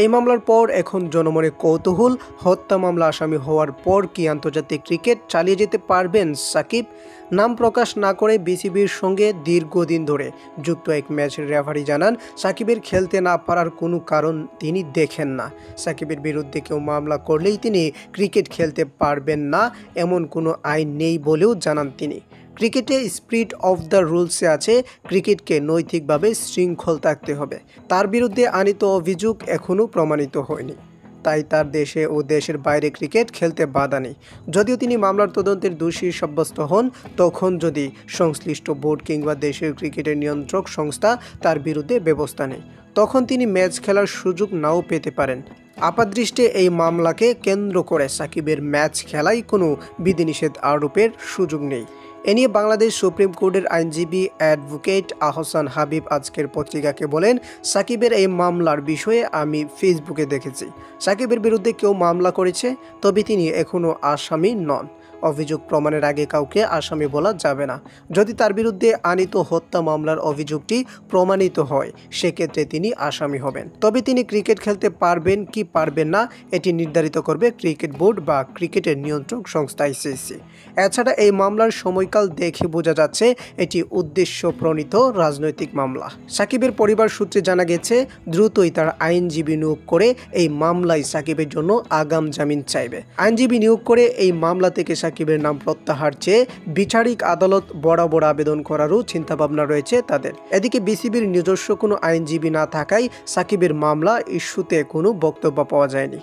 এই মামলার পর এখন জনমনে কৌতূহল, হত্যা মামলা আসামি হওয়ার পর কি আন্তর্জাতিক ক্রিকেট চালিয়ে যেতে পারবেন সাকিব? নাম প্রকাশ না করে বিসিবির সঙ্গে দীর্ঘদিন ধরে যুক্ত এক ম্যাচের রেফারি জানান, সাকিবের খেলতে না পারার কোনো কারণ তিনি দেখেন না। সাকিবের বিরুদ্ধে কেউ মামলা করলেই তিনি ক্রিকেট খেলতে পারবেন না, এমন কোনো আইন নেই বলেও জানান তিনি। ক্রিকেটে স্পিরিট অফ দ্য রুলসে আছে ক্রিকেটকে নৈতিকভাবে শৃঙ্খল থাকতে হবে। তার বিরুদ্ধে আনিত অভিযোগ এখনও প্রমাণিত হয়নি, তাই তার দেশে ও দেশের বাইরে ক্রিকেট খেলতে বাধা নেই। যদিও তিনি মামলার তদন্তের দোষী সাব্যস্ত হন, তখন যদি সংশ্লিষ্ট বোর্ড কিংবা দেশের ক্রিকেটের নিয়ন্ত্রক সংস্থা তার বিরুদ্ধে ব্যবস্থা নেয়, তখন তিনি ম্যাচ খেলার সুযোগ নাও পেতে পারেন। আপাতদৃষ্টে এই মামলাকে কেন্দ্র করে সাকিবের ম্যাচ খেলায় কোনো বিধিনিষেধ আরোপের সুযোগ নেই। এ নিয়ে বাংলাদেশ সুপ্রিম কোর্টের আইনজীবী অ্যাডভোকেট আহসান হাবিব আজকের পত্রিকাকে বলেন, সাকিবের এই মামলার বিষয়ে আমি ফেসবুকে দেখেছি। সাকিবের বিরুদ্ধে কেউ মামলা করেছে, তবে তিনি এখনও আসামি নন। অভিযোগ প্রমাণের আগে কাউকে আসামি বলা যাবে না। যদি তার বিরুদ্ধে আনিত হত্যা মামলার অভিযোগটি প্রমাণিত হয়, সেক্ষেত্রে তিনি আসামি হবেন। তবে তিনি ক্রিকেট খেলতে পারবেন কি পারবেন না, এটি নির্ধারিত করবে ক্রিকেট বোর্ড বা ক্রিকেটের নিয়ন্ত্রক সংস্থা আইসিসি। এছাড়া এই মামলার সময়কাল দেখে বোঝা যাচ্ছে এটি উদ্দেশ্য প্রণীত রাজনৈতিক মামলা। সাকিবের পরিবার সূত্রে জানা গেছে, দ্রুতই তার আইনজীবী নিয়োগ করে এই মামলায় সাকিবের জন্য আগাম জামিন চাইবে। আইনজীবী নিয়োগ করে এই মামলা থেকে সাকিবের নাম প্রত্যাহার চেয়ে বিচারিক আদালত বরাবর আবেদন করারও চিন্তাভাবনা রয়েছে তাদের। এদিকে বিসিবির নিজস্ব কোনো আইনজীবী না থাকায় সাকিবের মামলা ইস্যুতে কোনো বক্তব্য পাওয়া যায়নি।